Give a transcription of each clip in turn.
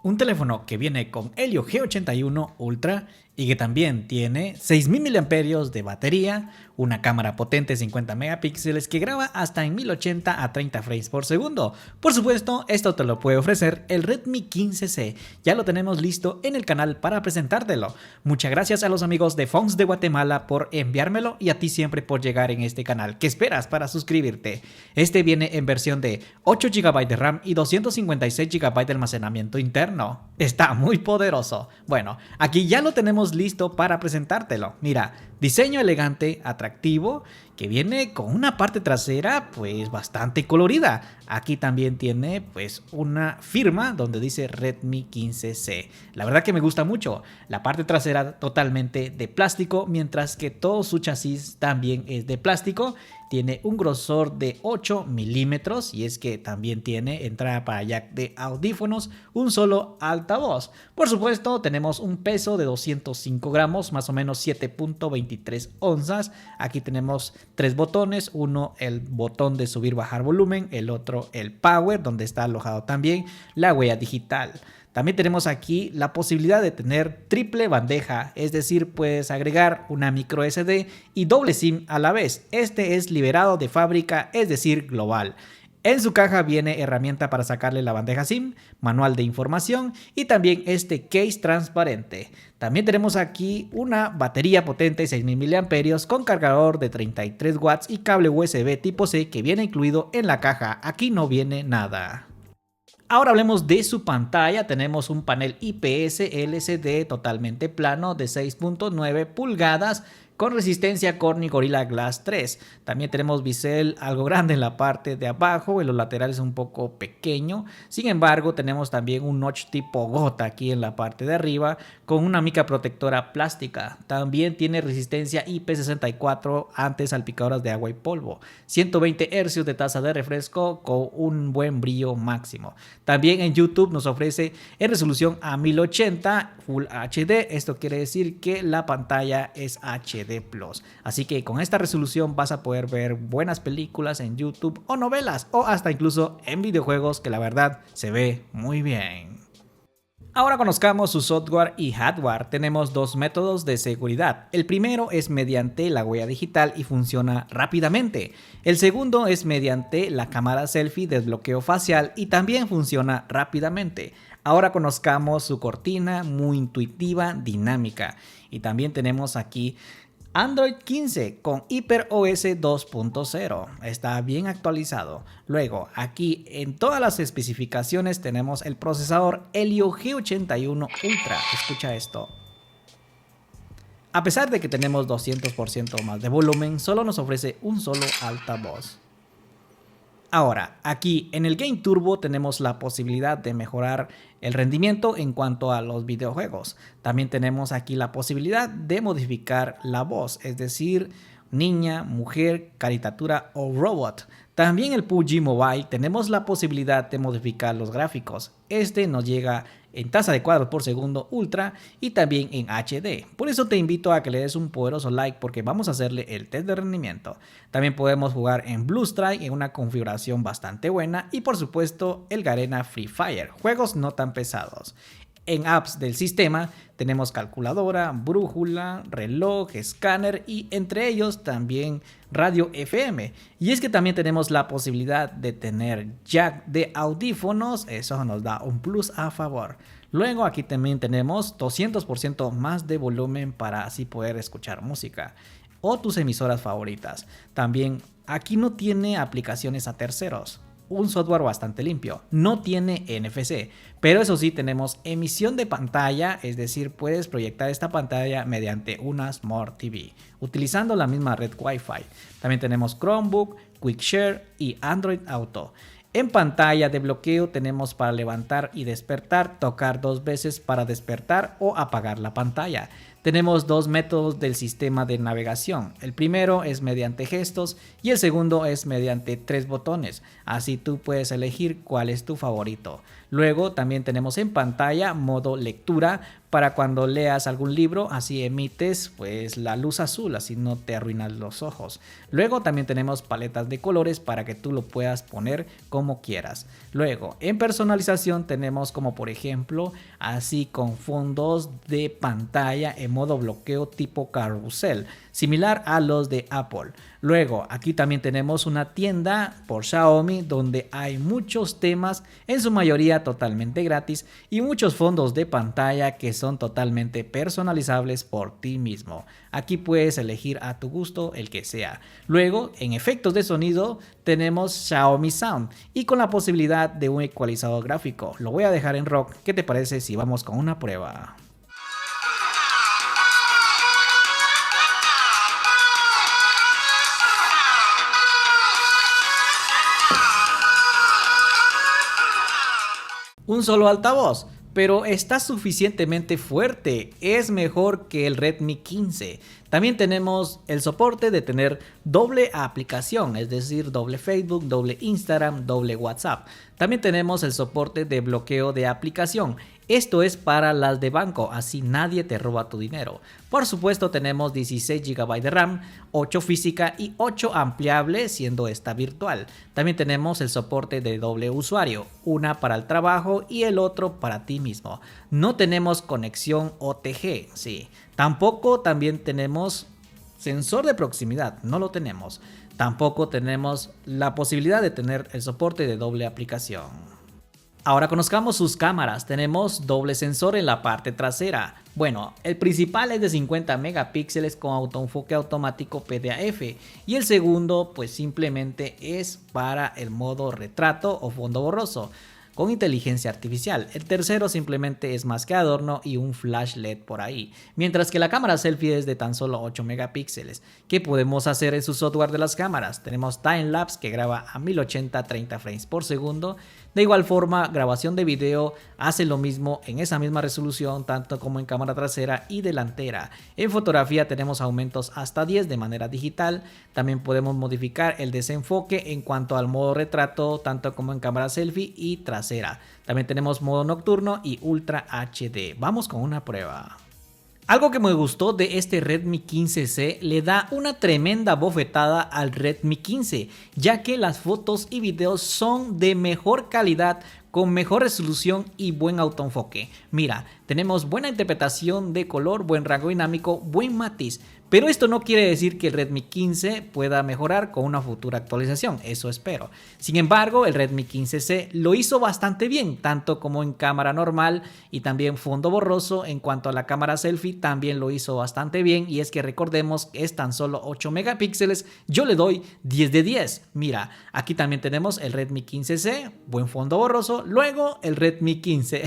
Un teléfono que viene con Helio G81 Ultra y que también tiene 6000 mAh de batería, una cámara potente 50 megapíxeles que graba hasta en 1080 a 30 frames por segundo. Por supuesto, esto te lo puede ofrecer el Redmi 15C. Ya lo tenemos listo en el canal para presentártelo. Muchas gracias a los amigos de Phones de Guatemala por enviármelo y a ti siempre por llegar en este canal. ¿Qué esperas para suscribirte? Este viene en versión de 8 GB de RAM y 256 GB de almacenamiento interno. Está muy poderoso. Bueno, aquí ya lo tenemos listo para presentártelo. Mira, diseño elegante, atractivo, que viene con una parte trasera pues bastante colorida. Aquí también tiene pues una firma donde dice Redmi 15C. La verdad que me gusta mucho. La parte trasera totalmente de plástico, mientras que todo su chasis también es de plástico. Tiene un grosor de 8 milímetros y es que también tiene entrada para jack de audífonos, un solo altavoz. Por supuesto, tenemos un peso de 205 gramos, más o menos 7.23 onzas. Aquí tenemos tres botones, uno el botón de subir bajar volumen, el otro el power, donde está alojado también la huella digital. También tenemos aquí la posibilidad de tener triple bandeja, es decir, puedes agregar una micro SD y doble SIM a la vez. Este es liberado de fábrica, es decir, global. En su caja viene herramienta para sacarle la bandeja SIM, manual de información y también este case transparente. También tenemos aquí una batería potente 6000 mAh con cargador de 33 watts y cable USB tipo C que viene incluido en la caja. Aquí no viene nada. Ahora hablemos de su pantalla. Tenemos un panel IPS LCD totalmente plano de 6.9 pulgadas con resistencia Corning Gorilla Glass 3. También tenemos bisel algo grande en la parte de abajo, en los laterales un poco pequeño. Sin embargo, tenemos también un notch tipo gota aquí en la parte de arriba con una mica protectora plástica. También tiene resistencia IP64 ante salpicadoras de agua y polvo. 120 Hz de tasa de refresco con un buen brillo máximo. También en YouTube nos ofrece en resolución a 1080 Full HD. Esto quiere decir que la pantalla es HD+. Así que con esta resolución vas a poder ver buenas películas en YouTube o novelas o hasta incluso en videojuegos, que la verdad se ve muy bien. Ahora conozcamos su software y hardware. Tenemos dos métodos de seguridad. El primero es mediante la huella digital y funciona rápidamente. El segundo es mediante la cámara selfie de desbloqueo facial y también funciona rápidamente. Ahora conozcamos su cortina muy intuitiva, dinámica. Y también tenemos aquí Android 15 con HyperOS 2.0, está bien actualizado. Luego, aquí en todas las especificaciones tenemos el procesador Helio G81 Ultra. Escucha esto. A pesar de que tenemos 200% más de volumen, solo nos ofrece un solo altavoz. Ahora, aquí en el Game Turbo tenemos la posibilidad de mejorar el rendimiento en cuanto a los videojuegos. También tenemos aquí la posibilidad de modificar la voz, es decir, niña, mujer, caricatura o robot. También el PUBG Mobile tenemos la posibilidad de modificar los gráficos. Este nos llega en tasa de cuadros por segundo ultra y también en HD. Por eso te invito a que le des un poderoso like porque vamos a hacerle el test de rendimiento. También podemos jugar en Blue Strike en una configuración bastante buena y por supuesto el Garena Free Fire, juegos no tan pesados. En apps del sistema tenemos calculadora, brújula, reloj, escáner y entre ellos también radio FM. Y es que también tenemos la posibilidad de tener jack de audífonos, eso nos da un plus a favor. Luego aquí también tenemos 200% más de volumen para así poder escuchar música o tus emisoras favoritas. También aquí no tiene aplicaciones a terceros. Un software bastante limpio, no tiene NFC, pero eso sí tenemos emisión de pantalla, es decir, puedes proyectar esta pantalla mediante una Smart TV, utilizando la misma red Wi-Fi. También tenemos Chromebook, QuickShare y Android Auto. En pantalla de bloqueo tenemos para levantar y despertar, tocar dos veces para despertar o apagar la pantalla. Tenemos dos métodos del sistema de navegación. El primero es mediante gestos y el segundo es mediante 3 botones. Así tú puedes elegir cuál es tu favorito. Luego también tenemos en pantalla modo lectura para cuando leas algún libro, así emites pues la luz azul, así no te arruinas los ojos. Luego también tenemos paletas de colores para que tú lo puedas poner como quieras. Luego en personalización tenemos como por ejemplo así con fondos de pantalla en modo bloqueo tipo carrusel, similar a los de Apple. Luego aquí también tenemos una tienda por Xiaomi donde hay muchos temas, en su mayoría totalmente gratis, y muchos fondos de pantalla que son totalmente personalizables por ti mismo. Aquí puedes elegir a tu gusto el que sea. Luego en efectos de sonido tenemos Xiaomi Sound y con la posibilidad de un ecualizador gráfico. Lo voy a dejar en rock. ¿Qué te parece si vamos con una prueba? Un solo altavoz, pero está suficientemente fuerte, es mejor que el Redmi 15. También tenemos el soporte de tener doble aplicación, es decir, doble Facebook, doble Instagram, doble WhatsApp. También tenemos el soporte de bloqueo de aplicación. Esto es para las de banco, así nadie te roba tu dinero. Por supuesto tenemos 16 GB de RAM, 8 física y 8 ampliable, siendo esta virtual. También tenemos el soporte de doble usuario, una para el trabajo y el otro para ti mismo. No tenemos conexión OTG, sí. Tampoco también tenemos sensor de proximidad, no lo tenemos. Tampoco tenemos la posibilidad de tener el soporte de doble aplicación. Ahora conozcamos sus cámaras. Tenemos doble sensor en la parte trasera. Bueno, el principal es de 50 megapíxeles con autoenfoque automático PDAF y el segundo pues simplemente es para el modo retrato o fondo borroso con inteligencia artificial. El tercero simplemente es más que adorno y un flash LED por ahí. Mientras que la cámara selfie es de tan solo 8 megapíxeles. ¿Qué podemos hacer en su software de las cámaras? Tenemos timelapse que graba a 1080 30 frames por segundo. De igual forma, grabación de video hace lo mismo en esa misma resolución tanto como en cámara trasera y delantera. En fotografía tenemos aumentos hasta 10 de manera digital. También podemos modificar el desenfoque en cuanto al modo retrato tanto como en cámara selfie y trasera. También tenemos modo nocturno y Ultra HD. Vamos con una prueba. Algo que me gustó de este Redmi 15C le da una tremenda bofetada al Redmi 15, ya que las fotos y videos son de mejor calidad, con mejor resolución y buen autoenfoque. Mira, tenemos buena interpretación de color, buen rango dinámico, buen matiz. Pero esto no quiere decir que el Redmi 15 pueda mejorar con una futura actualización, eso espero. Sin embargo, el Redmi 15C lo hizo bastante bien, tanto como en cámara normal y también fondo borroso. En cuanto a la cámara selfie, también lo hizo bastante bien, y es que recordemos que es tan solo 8 megapíxeles, yo le doy 10 de 10. Mira, aquí también tenemos el Redmi 15C, buen fondo borroso, luego el Redmi 15.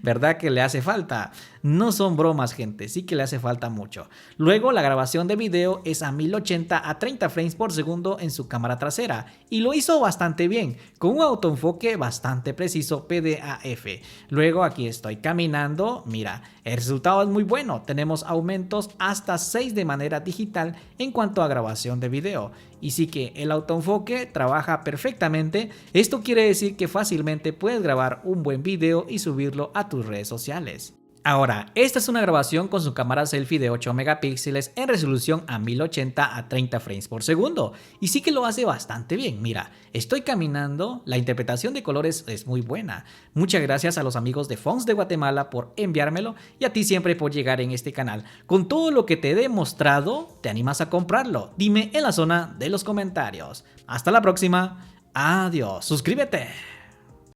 ¿Verdad que le hace falta? No son bromas, gente, sí que le hace falta mucho. Luego la grabación de video es a 1080 a 30 frames por segundo en su cámara trasera y lo hizo bastante bien, con un autoenfoque bastante preciso PDAF. Luego aquí estoy caminando, mira, el resultado es muy bueno, tenemos aumentos hasta 6 de manera digital en cuanto a grabación de video. Y sí que el autoenfoque trabaja perfectamente. Esto quiere decir que fácilmente puedes grabar un buen video y subirlo a tus redes sociales. Ahora, esta es una grabación con su cámara selfie de 8 megapíxeles en resolución a 1080 a 30 frames por segundo. Y sí que lo hace bastante bien. Mira, estoy caminando, la interpretación de colores es muy buena. Muchas gracias a los amigos de Phones de Guatemala por enviármelo y a ti siempre por llegar en este canal. Con todo lo que te he demostrado, ¿te animas a comprarlo? Dime en la zona de los comentarios. Hasta la próxima. Adiós. Suscríbete.